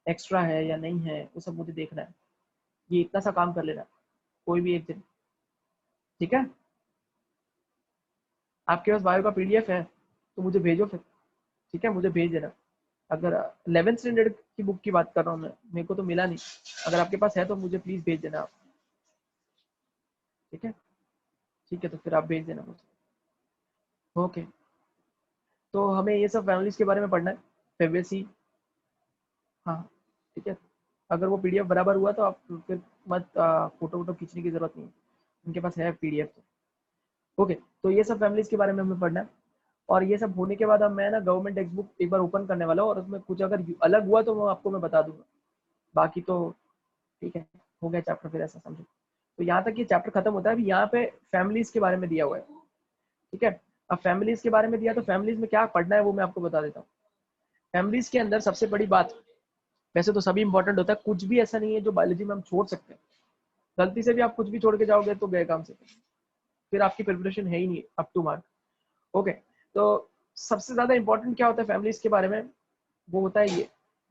Extra है या नहीं है, वो सब मुझे देखना है। ये इतना सा काम कर लेना कोई भी एक दिन, ठीक है। आपके पास बायो का पीडीएफ है तो मुझे भेजो फिर, ठीक है, मुझे भेज देना। अगर 11th स्टैंडर्ड की बुक की बात कर रहा हूँ मैं, मेरे को तो मिला नहीं, अगर आपके पास है तो मुझे प्लीज भेज देना आप, ठीक है। ठीक है, तो फिर आप भेज देना मुझे। ओके, तो हमें ये सब फैमिलीज के बारे में पढ़ना है, फेबेसी। हाँ, ठीक है। अगर वो पीडीएफ बराबर हुआ तो आप फिर मत फोटो वोटो खींचने की जरूरत नहीं है, उनके पास है पीडीएफ तो। ओके, तो ये सब फैमिलीज के बारे में हमें पढ़ना है। और ये सब होने के बाद अब मैं ना गवर्नमेंट टेक्स्ट बुक एक बार ओपन करने वाला हूँ, और उसमें कुछ अगर अलग हुआ तो वो आपको मैं बता दूंगा। बाकी तो ठीक है, हो गया चैप्टर फिर, ऐसा समझो। तो यहाँ तक ये चैप्टर खत्म होता है। अभी यहाँ पे फैमिलीज के बारे में दिया हुआ है, ठीक है। अब फैमिलीज के बारे में दिया तो फैमिलीज में क्या पढ़ना है वो मैं आपको बता देता हूँ। फैमिलीज के अंदर सबसे बड़ी बात, वैसे तो सभी इंपॉर्टेंट होता है, कुछ भी ऐसा नहीं है जो बायोलॉजी में हम छोड़ सकते हैं। गलती से भी आप कुछ भी छोड़ के जाओगे तो गए काम से, फिर आपकी प्रिपरेशन है ही नहीं अप टू मार्क। ओके, तो सबसे ज्यादा इंपॉर्टेंट क्या होता है फैमिलीज के बारे में, वो होता है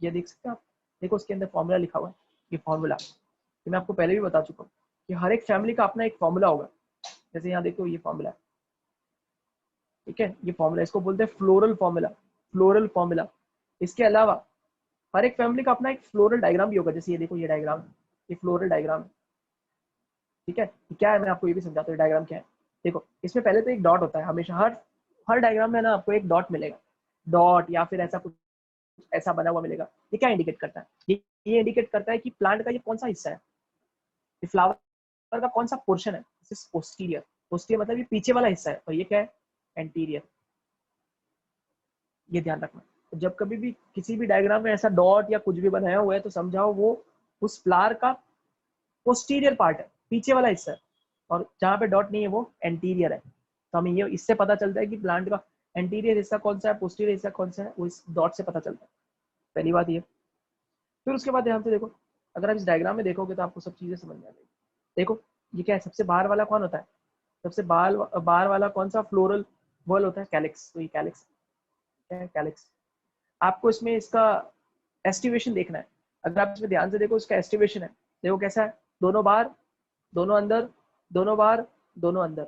ये देख सकते हैं आप, देखो उसके अंदर फॉर्मूला लिखा हुआ है। ये फॉर्मूला ये मैं आपको पहले भी बता चुका हूँ कि हर एक फैमिली का अपना एक फॉर्मूला होगा। जैसे यहाँ देखो ये फॉर्मूला है, ठीक है, ये फॉर्मूला, इसको बोलते हैं फ्लोरल फॉर्मूला। Floral formula. इसके अलावा हर एक फैमिली का अपना एक फ्लोरल डायग्राम भी होगा। जैसे ये देखो, ये डायग्राम, ये फ्लोरल डायग्राम है, ठीक है। क्या है मैं आपको ये भी समझाता हूँ डायग्राम क्या है। देखो, इसमें पहले तो एक डॉट होता है हमेशा, हर हर डायग्राम में ना आपको एक डॉट मिलेगा, डॉट या फिर ऐसा कुछ ऐसा बना हुआ मिलेगा। ये क्या इंडिकेट करता है, ये इंडिकेट करता है कि प्लांट का ये कौन सा हिस्सा है, ये फ्लावर का कौन सा पोर्शन है। पोस्टीरियर, पोस्टीरियर मतलब ये पीछे वाला हिस्सा है, और ये क्या है, एंटीरियर। ये ध्यान रखना। तो जब कभी भी किसी भी डायग्राम में ऐसा डॉट या कुछ भी बनाया हुआ है तो समझाओ वो उस फ्लावर का पोस्टीरियर पार्ट है, पीछे वाला हिस्सा है। और जहाँ पे डॉट नहीं है वो एंटीरियर है। तो हमें ये इससे पता चलता है कि प्लांट का एंटीरियर हिस्सा कौन सा है, पोस्टीरियर हिस्सा कौन सा है, वो इस डॉट से पता चलता है। पहली बात ये। फिर उसके बाद ध्यान से देखो, अगर आप इस डायग्राम में देखोगे तो आपको सब चीजें समझ में आ जाएगी। देखो, ये क्या है, सबसे बाहर वाला कौन होता है, सबसे बाहर वाला कौन सा फ्लोरल वॉल होता है, कैलिक्स। तो ये कैलिक्स क्या है, कैलिक्स। आपको इसमें इसका एस्टिवेशन देखना है। अगर आप इसमें ध्यान से देखो, इसका एस्टिवेशन है, देखो कैसा है, दोनों बाहर, दोनों अंदर, दोनों बाहर, दोनों अंदर।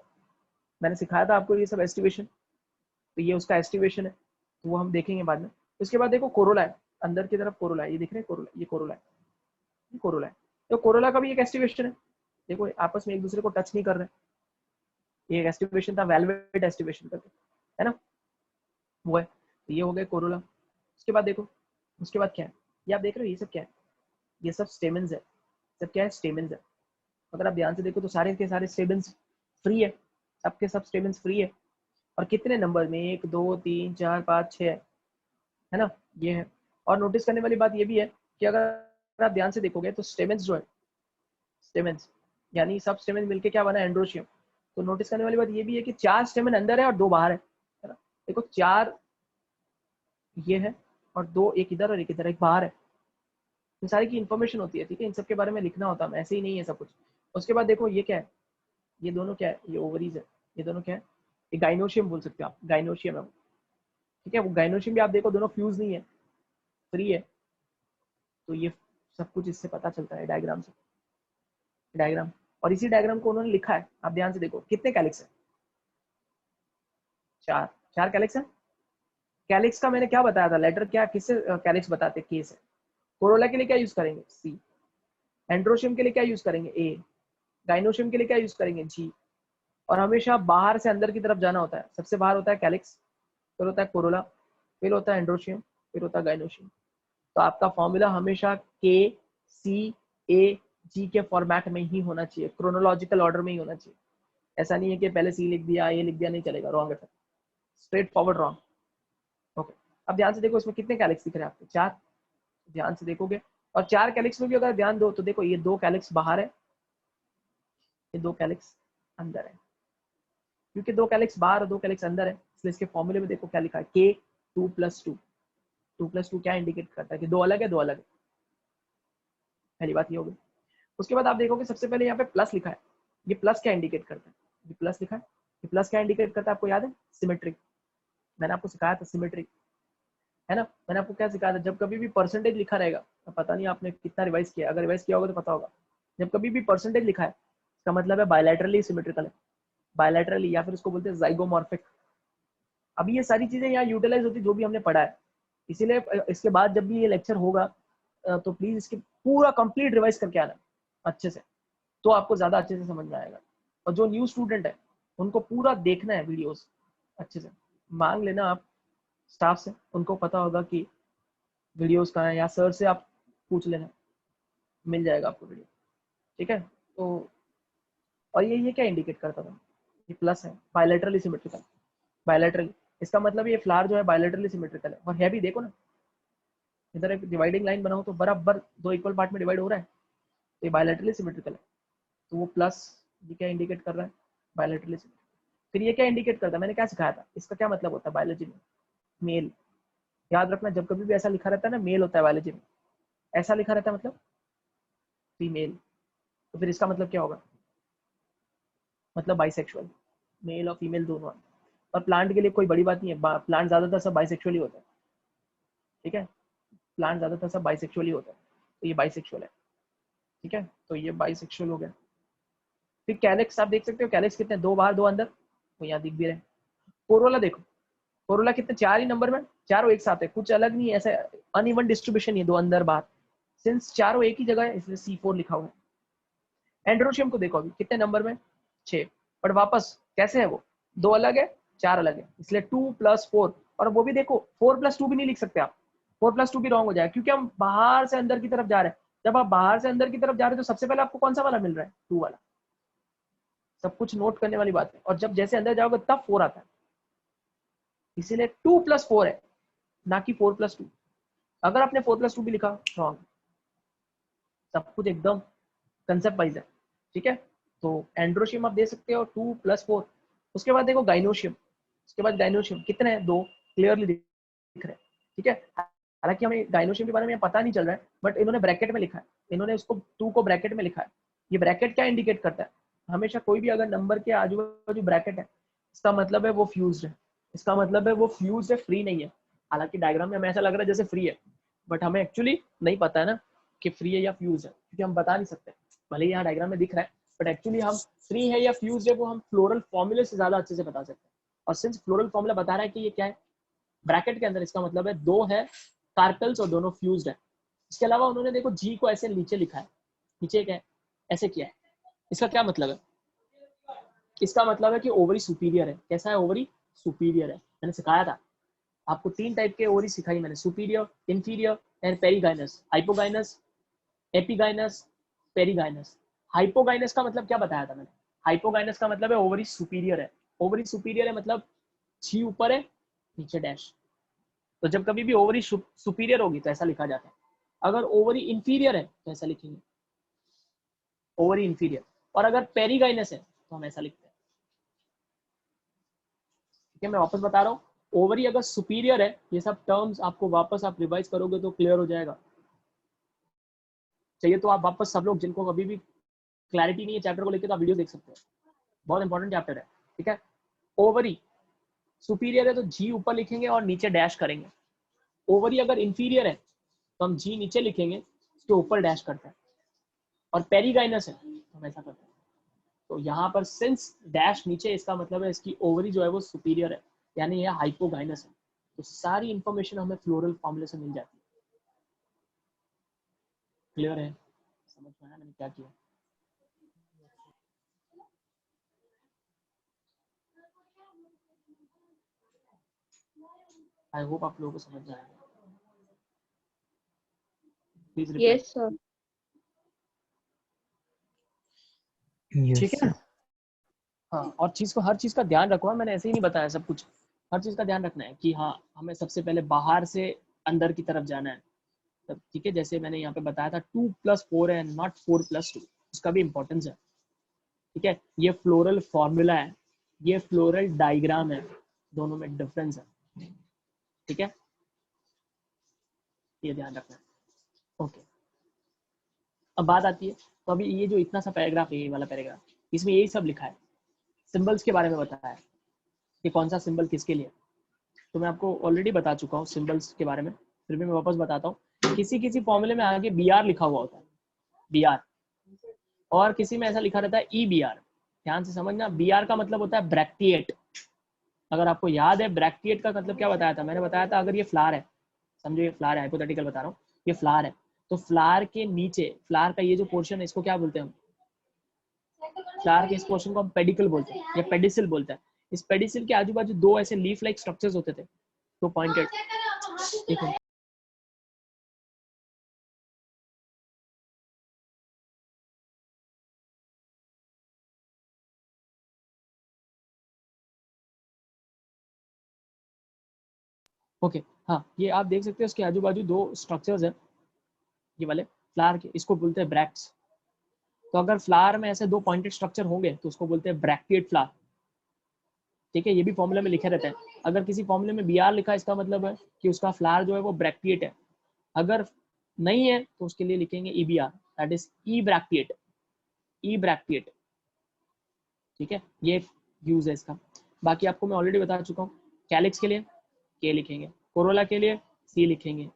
मैंने सिखाया था आपको ये सब एस्टिवेशन, तो ये उसका एस्टिवेशन है, तो वो हम देखेंगे बाद में। उसके बाद देखो कोरोला है, अंदर की तरफ कोरोला है, ये दिख रहे हैं कोरोला, ये कोरोला है, ये कोरोला है। तो कोरोला का भी एक एस्टिवेशन है। देखो आपस में एक दूसरे को टच नहीं कर रहे, ये एक एस्टिवेशन था, वेलवेट एस्टिवेशन करके, है ना, वो है। तो ये हो गए कोरोला। उसके बाद देखो, उसके बाद क्या है, ये आप देख रहे हो, ये सब क्या है, ये सब स्टेमेंस है। सब क्या है, स्टेमेंस है। अगर आप ध्यान से देखो तो सारे के सारे स्टेमेंस फ्री है, सबके सब स्टेमेंस फ्री है। और कितने नंबर में, 1 2 3 4 5 6 है ना, ये है। और नोटिस करने वाली बात ये भी है कि अगर आप ध्यान से देखोगे तो स्टेमेंस जो है, स्टेमेंस यानी सब स्टेमेंस मिलके क्या बना है, एंड्रोशियम। तो नोटिस करने वाली बात ये भी है कि 4 स्टेमेन अंदर है और 2 बाहर है ना। देखो 4 ये है, और 2 एक इधर और एक इधर, एक बाहर है। इन सारी की इन्फॉर्मेशन होती है, ठीक है, इन सब के बारे में लिखना होता है, ऐसे ही नहीं है सब कुछ। उसके बाद देखो ये क्या है, ये दोनों क्या है, ये ओवरीज है। ये दोनों क्या है, ये गाइनोशियम बोल सकते हो आप, गाइनोशियम है वो, ठीक है। वो गाइनोशियम भी आप देखो दोनों फ्यूज नहीं है, फ्री है। तो ये सब कुछ इससे पता चलता है डायग्राम से, डायग्राम। और इसी डायग्राम को उन्होंने लिखा है, आप ध्यान से देखो कितने कैलिक्स है, 4 4 कैलिक्स है। कैलिक्स का मैंने क्या बताया था, लेटर क्या, किससे कैलिक्स बताते, के से। कोरोला के लिए क्या यूज करेंगे, सी। एंड्रोशियम के लिए क्या यूज करेंगे, ए। गाइनोशियम के लिए क्या यूज करेंगे, जी। और हमेशा बाहर से अंदर की तरफ जाना होता है, सबसे बाहर होता है कैलिक्स, फिर होता है कोरोला, फिर होता है एंड्रोशियम, फिर होता है गाइनोशियम। तो आपका फॉर्मूला हमेशा के सी ए जी के फॉर्मेट में ही होना चाहिए, क्रोनोलॉजिकल ऑर्डर में ही होना चाहिए। ऐसा नहीं है कि पहले सी लिख दिया, ए लिख दिया, नहीं चलेगा, रॉन्ग है, स्ट्रेट फॉरवर्ड रॉन्ग। ओके, अब ध्यान से देखो इसमें कितने कैलिक्स दिख रहे हैं आपको, 4। ध्यान से देखोगे, और 4 कैलिक्स में भी अगर ध्यान दो तो देखो ये 2 कैलिक्स बाहर है, ये 2 कैलिक्स अंदर है। क्योंकि 2 कैलिक्स बाहर और 2 कैलिक्स अंदर है, इसलिए इसके फॉर्मूले में देखो क्या लिखा है, के 2+2। 2+2 क्या इंडिकेट करता है कि 2 अलग है, 2 अलग है। पहली बात ये होगी। उसके बाद आप देखोगे सबसे पहले यहाँ पे प्लस लिखा है, ये प्लस क्या इंडिकेट करता है, ये प्लस लिखा है, ये प्लस क्या इंडिकेट करता है आपको याद है, सिमेट्रिक। मैंने आपको सिखाया था सिमेट्रिक, है ना। मैंने आपको क्या सिखाया था, जब कभी भी परसेंटेज लिखा रहेगा, तो पता नहीं आपने कितना रिवाइज किया, अगर रिवाइज किया होगा तो पता होगा, जब कभी भी परसेंटेज लिखा है इसका मतलब है बायलैटरली सिमेट्रिकल है, बायलैटरली, या फिर उसको बोलते हैं जाइगोमॉर्फिक। अभी ये सारी चीजें यहाँ यूटिलाइज होती जो भी हमने पढ़ा है, इसीलिए इसके बाद जब भी ये लेक्चर होगा तो प्लीज इसके पूरा कंप्लीट रिवाइज करके आना अच्छे से, तो आपको ज्यादा अच्छे से समझ में आएगा। और जो न्यू स्टूडेंट है उनको पूरा देखना है वीडियोस अच्छे से, मांग लेना आप स्टाफ से, उनको पता होगा कि वीडियोस कहाँ है, या सर से आप पूछ लेना, मिल जाएगा आपको वीडियो, ठीक है। तो और ये क्या इंडिकेट करता था, ये प्लस है, बायलैटरली सिमेट्रिकल, बायलैटरली, इसका मतलब ये फ्लावर जो है बायलैटरली सिमेट्रिकल है। और है भी, देखो ना, इधर एक डिवाइडिंग लाइन बनाओ तो बराबर दो इक्वल पार्ट में डिवाइड हो रहा है, तो ये बायलैटरली सिमेट्रिकल है, तो वो प्लस, ये क्या इंडिकेट कर रहा है, बायलैटरली सिमेट्रिकल। फिर ये क्या इंडिकेट करता है, मैंने क्या सिखाया था, इसका क्या मतलब होता है बायोलॉजी में, मेल। याद रखना, जब कभी भी ऐसा लिखा रहता है ना, मेल होता है बायोलॉजी में, ऐसा लिखा रहता है मतलब फीमेल, तो फिर इसका मतलब क्या होगा, मतलब बाइसेक्सुअल, मेल और फीमेल दोनों। और प्लांट के लिए कोई बड़ी बात नहीं है, प्लांट ज्यादातर सब बाइसेक्सुअल ही होता है, ठीक है, प्लांट ज्यादातर सब बाइसेक्सुअल ही होता है, तो ये बाइसेक्सुअल है, ठीक है, तो ये बाइसेक्सुअल हो गया। फिर कैलेक्स आप देख सकते हो, कैलेक्स कितने, दो बाहर दो अंदर, तो यहाँ दिख भी रहे। कोरोला देखो, कोरोला कितने, चार ही नंबर में, चारों एक साथ है, कुछ अलग नहीं है, ऐसे अनइवन डिस्ट्रीब्यूशन है, दो अंदर बाहर, सिंस चारों एक ही जगह है इसलिए C4 लिखा हुआ है। एंड्रोशियम को देखो अभी कितने नंबर में, 6, बट वापस कैसे है वो, दो अलग है, चार अलग है, इसलिए 2+4, और वो भी देखो 4+2 भी नहीं लिख सकते आप, 4+2 भी रॉन्ग हो जाएगा, क्योंकि हम बाहर से अंदर की तरफ जा रहे हैं। जब आप बाहर से अंदर की तरफ जा रहे हैं तो सबसे पहले आपको कौन सा वाला मिल रहा है, 2 वाला, सब कुछ नोट करने वाली बात है। और जब जैसे अंदर जाओगे तब 4 आता है, इसीलिए 2+4 है, ना कि 4+2। अगर आपने 4+2 भी लिखा, रॉन्ग, सब कुछ एकदम कंसेप्ट वाइज है, ठीक है। तो एंड्रोशियम आप दे सकते हो 2+4। उसके बाद देखो गाइनोशियम, उसके बाद गाइनोशियम कितने हैं, 2 क्लियरली दिख रहे हैं, ठीक है। हालांकि हमें गाइनोशियम के बारे में पता नहीं चल रहा है, बट इन्होंने ब्रैकेट में लिखा है, इन्होंने उसको 2 को ब्रैकेट में लिखा है। ये ब्रैकेट क्या इंडिकेट करता है, हमेशा कोई भी अगर नंबर के आजू बाजू ब्रैकेट है, इसका मतलब है वो फ्यूज्ड है, इसका मतलब है वो फ्यूज्ड है, फ्री नहीं है। हालांकि डायग्राम में हमें ऐसा लग रहा है जैसे फ्री है, बट हमें एक्चुअली नहीं पता है ना कि फ्री है या फ्यूज है, क्योंकि हम बता नहीं सकते, भले ही यहाँ डायग्राम में दिख रहा है, बट एक्चुअली हम फ्री है या फ्यूज है वो हम फ्लोरल फॉर्मूले से ज्यादा अच्छे से बता सकते हैं। और सिंस फ्लोरल फॉर्मूला बता रहा है कि ये क्या है ब्रैकेट के अंदर, इसका मतलब है 2 है कार्पेल्स और दोनों फ्यूज्ड है। इसके अलावा उन्होंने देखो जी को ऐसे नीचे लिखा है, नीचे क्या है, ऐसे किया है, इसका क्या मतलब है, इसका मतलब है कि ओवरी सुपीरियर है। कैसा है, ओवरी सुपीरियर है। मैंने सिखाया था आपको 3 टाइप के ओवरी सिखाई मैंने, superior, inferior and perigynous, hypogynous, epigynous, perigynous. Hypogynous का मतलब क्या बताया था मैंने, हाइपोगाइनस का मतलब है ओवरी सुपीरियर है, ओवरी सुपीरियर है मतलब छी ऊपर है नीचे डैश। तो जब कभी भी ओवरी सुपीरियर होगी तो ऐसा लिखा जाता है, अगर ओवरी इंफीरियर है तो ऐसा लिखेंगे, ओवरी इंफीरियर। और अगर पेरीगाइनस है तो हम ऐसा लिखते हैं, ठीक है। मैं वापस बता रहा हूँ, ओवरी अगर सुपीरियर है, ये सब टर्म्स आपको वापस आप रिवाइज करोगे तो क्लियर हो जाएगा। चाहिए तो आप वापस सब लोग जिनको कभी भी क्लैरिटी नहीं है चैप्टर को लेकर, तो आप वीडियो देख सकते हो, बहुत इंपॉर्टेंट चैप्टर है, ठीक है। ओवरी सुपीरियर है तो जी ऊपर लिखेंगे और नीचे डैश करेंगे, ओवरी अगर इंफीरियर है तो हम जी नीचे लिखेंगे, उसके ऊपर डैश करते हैं, और पेरीगाइनस है तो हम ऐसा करते हैं। तो यहाँ पर सिंस डैश नीचे, इसका मतलब है इसकी ओवरी जो है वो सुपीरियर है, यानी यह हाइपोगाइनस है। तो सारी इंफॉर्मेशन हमें फ्लोरल फॉर्मूले से मिल जाती है। क्लियर है, समझ में आया मैंने क्या किया। आई होप आप लोगों को समझ में आएगा। Please reply. Yes sir. ठीक है। हाँ, और चीज को, हर चीज का ध्यान रखो, मैंने ऐसे ही नहीं बताया सब कुछ, हर चीज का ध्यान रखना है कि हाँ हमें सबसे पहले बाहर से अंदर की तरफ जाना है, तब ठीक है। जैसे मैंने यहाँ पे बताया था 2+4 है, नॉट 4+2, उसका भी इंपॉर्टेंस है, ठीक है। ये फ्लोरल फॉर्मूला है, ये फ्लोरल डायग्राम है, दोनों में डिफरेंस है, ठीक है, ये ध्यान रखना है। ओके, अब बात आती है, तो अभी ये जो इतना सा पैराग्राफ है, ये वाला पैराग्राफ, इसमें यही सब लिखा है, सिंबल्स के बारे में बताया है कि कौन सा सिंबल किसके लिए। तो मैं आपको ऑलरेडी बता चुका हूँ सिंबल्स के बारे में, फिर भी मैं वापस बताता हूँ। किसी किसी फॉर्मूले में आगे BR लिखा हुआ होता है, BR, और किसी में ऐसा लिखा रहता है EBR। ध्यान से समझना, BR का मतलब होता है ब्रैक्टिएट। अगर आपको याद है ब्रैक्टिएट का मतलब क्या बताया था, मैंने बताया था अगर ये फ्लावर है, समझो ये फ्लावर है, हाइपोथेटिकल बता रहा हूँ, ये फ्लावर है, तो फ्लावर के नीचे, फ्लावर का ये जो पोर्शन है इसको क्या बोलते हैं हम, फ्लावर के इस पोर्शन को हम पेडिकल बोलते हैं या पेडिसिल बोलते हैं। इस पेडिसिल के आजू बाजू दो ऐसे लीफ लाइक स्ट्रक्चर्स होते थे, तो पॉइंटेड। देखो ओके, हाँ ये आप देख सकते हैं, उसके आजू बाजू दो स्ट्रक्चर्स हैं, ये वाले फ्लावर के, इसको बोलते हैं ब्रैक्ट्स। तो अगर फ्लावर में ऐसे दो पॉइंटेड स्ट्रक्चर होंगे तो उसको बोलते हैं ब्रैक्टिएट फ्लावर। ठीक है, ये भी फॉर्मूला में लिखे रहते हैं। अगर किसी फॉर्मूले में BR लिखा है इसका मतलब है कि उसका फ्लावर जो है वो ब्रैक्टिएट है। अगर नहीं है तो उसके लिए लिखेंगे EBR, that is E bracteate, E bracteate. ठीक है, ये यूज है इसका। बाकी आपको मैं ऑलरेडी बता चुका हूँ। कैलिक्स के लिए K लिखेंगे, कोरोला के लिए C लिखेंगे,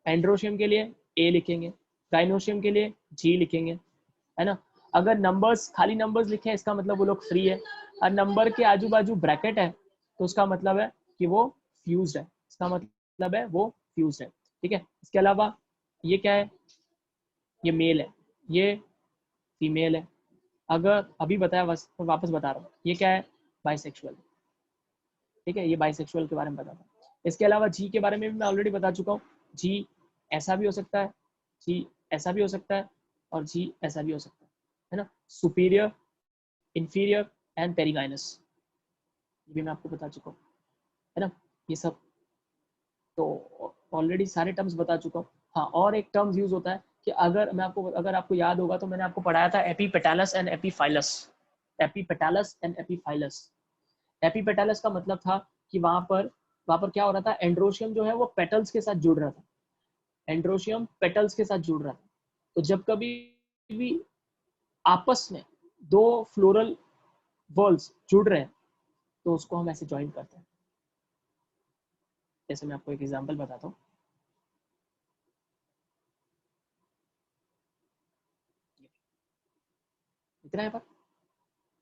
एंड्रोशियम के लिए A लिखेंगे, गाइनोशियम के लिए G लिखेंगे, है ना। अगर नंबर्स, खाली नंबर्स लिखे हैं इसका मतलब वो लोग फ्री है, और नंबर के आजू बाजू ब्रैकेट है तो उसका मतलब है कि वो फ्यूज्ड है, इसका मतलब है वो फ्यूज्ड है। ठीक है, इसके अलावा ये क्या है, ये मेल है, ये फीमेल है। अगर अभी बताया बस तो वापस बता रहा हूँ, ये क्या है, बाइसेक्सुअल। ठीक है, ये बाइसेक्सुअल के बारे में बता था। इसके अलावा जी के बारे में भी मैं ऑलरेडी बता चुका हूँ। जी ऐसा भी हो सकता है, जी ऐसा भी हो सकता है, और जी ऐसा भी हो सकता है ना। सुपीरियर, इंफीरियर एंड पेरिगाइनस, ये भी मैं आपको बता चुका हूँ, है ना, ये सब तो ऑलरेडी सारे टर्म्स बता चुका हूँ। हाँ, और एक टर्म्स यूज होता है कि अगर आपको याद होगा तो मैंने आपको पढ़ाया था epipetalous and epiphyllous. Epipetalous and epiphyllous, epipetalous का मतलब था कि वहां पर क्या हो रहा था, एंड्रोशियम जो है वो पेटल्स के साथ जुड़ रहा था, एंड्रोशियम पेटल्स के साथ जुड़ रहा था। तो जब कभी भी आपस में दो फ्लोरल वर्ल्स जुड़ रहे हैं तो उसको हम ऐसे ज्वाइन करते हैं। जैसे मैं आपको एक एग्जांपल बताता हूँ, इतना है पर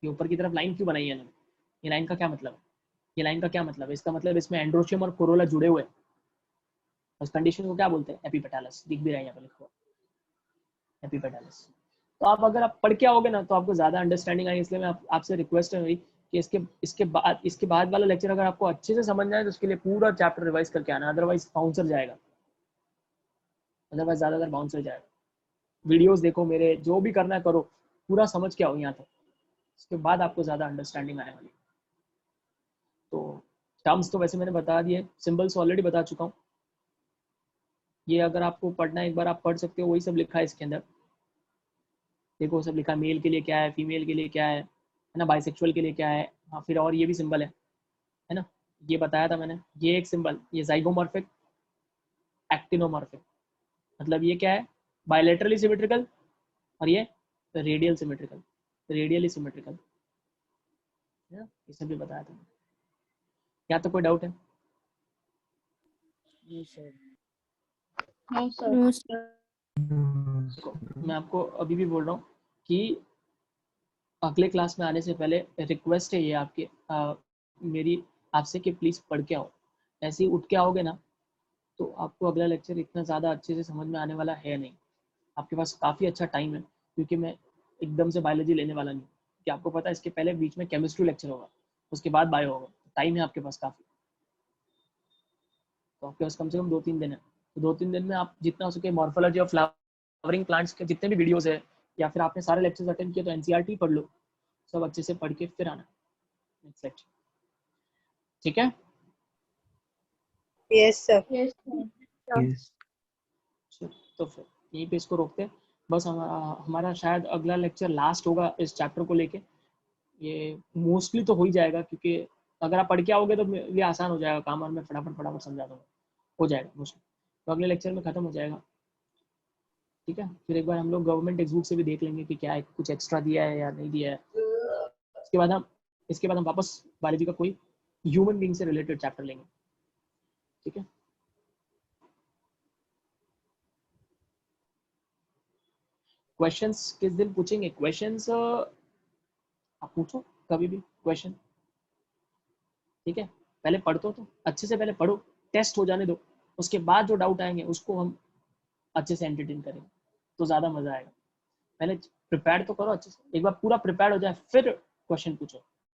ये ऊपर की तरफ लाइन क्यों बनाई है इन्होंने, ये लाइन का क्या मतलब है, ये लाइन का क्या मतलब है, इसका मतलब इसमें एंड्रोशियम और कोरोला जुड़े हुए हैं। उस कंडीशन को क्या बोलते हैं, एपीपेटालस, दिख भी रहा है यहाँ पे लिखा हुआ एपीपेटालस। तो आप अगर आप पढ़ के आओगे ना तो आपको ज्यादा अंडरस्टैंडिंग आएगी, इसलिए मैं आपसे रिक्वेस्ट है मेरी कि इसके बाद वाला लेक्चर अगर आपको अच्छे से समझना है तो उसके लिए पूरा चैप्टर रिवाइज करके आना, अदरवाइज बाउंसर जाएगा, अदरवाइज ज्यादातर बाउंसर जाएगा। वीडियोस देखो मेरे, जो भी करना है करो, पूरा समझ के आओ यहाँ तक, उसके बाद आपको ज्यादा अंडरस्टैंडिंग आने वाली। तो टर्म्स तो वैसे मैंने बता दिए, सिंबल्स ऑलरेडी बता चुका हूँ। ये अगर आपको पढ़ना है एक बार आप पढ़ सकते हो, वही सब लिखा है इसके अंदर। देखो सब लिखा है, मेल के लिए क्या है, फीमेल के लिए क्या है ना, बाइसेक्सुअल के लिए क्या है। हाँ, फिर और ये भी सिंबल है ना, ये बताया था मैंने। ये एक सिंबल, ये जाइगोमॉर्फिक, एक्टिनोमॉर्फिक, मतलब ये क्या है, बायलैटरली सिमेट्रिकल, और ये रेडियल सिमेट्रिकल, रेडियली सिमेट्रिकल, है ना, ये सब भी बताया था। क्या तो कोई डाउट है? मैं आपको अभी भी बोल रहा हूँ कि अगले क्लास में आने से पहले रिक्वेस्ट है ये आपके, मेरी आपसे कि प्लीज़ पढ़ के आओ। ऐसे ही उठ के आओगे ना तो आपको अगला लेक्चर इतना ज़्यादा अच्छे से समझ में आने वाला है नहीं। आपके पास काफ़ी अच्छा टाइम है, क्योंकि मैं एकदम से बायोलॉजी लेने वाला नहीं, कि आपको पता है इसके पहले बीच में केमिस्ट्री लेक्चर होगा, उसके बाद बायो होगा, टाइम है आपके पास काफ़ी। तो आपके पास कम से कम 2-3 दिन है, तो 2-3 दिन में आप जितना हो सके मॉर्फोलॉजी और फ्लावरिंग प्लांट्स के जितने भी वीडियोस है, या फिर आपने सारे लेक्चर्स अटेंड किए तो एनसीईआरटी पढ़ लो, सब अच्छे से पढ़ के फिर आना नेक्स्ट लेक्चर। ठीक है, यस सर। तो फिर यहीं पे इसको रोकते हैं। बस हमारा शायद अगला लेक्चर लास्ट होगा इस चैप्टर को लेके। ये मोस्टली तो हो ही जाएगा, क्योंकि अगर आप पढ़ के आओगे तो ये आसान हो जाएगा काम, और मैं फटाफट फटाफट समझा दूंगा, हो जाएगा मोस्टली, तो अगले लेक्चर में खत्म हो जाएगा। ठीक है, फिर एक बार हम लोग गवर्नमेंट टेक्स्ट बुक से भी देख लेंगे कि क्या है, कुछ एक्स्ट्रा दिया है या नहीं दिया है। इसके बाद हम वापस बायोलॉजी का कोई ह्यूमन बीइंग से रिलेटेड चैप्टर लेंगे। ठीक है, क्वेश्चंस किस दिन पूछेंगे? क्वेश्चंस आप पूछो कभी भी क्वेश्चन, ठीक है। पहले पढ़ तो अच्छे से पहले पढ़ो, टेस्ट हो जाने दो, उसके बाद जो डाउट आएंगे उसको हम अच्छे से एंटरटेन करेंगे, तो ज़्यादा मज़ा आएगा। पहले प्रिपेयर तो करो अच्छे से, एक बार पूरा प्रिपेयर हो जाए फिर क्वेश्चन पूछो।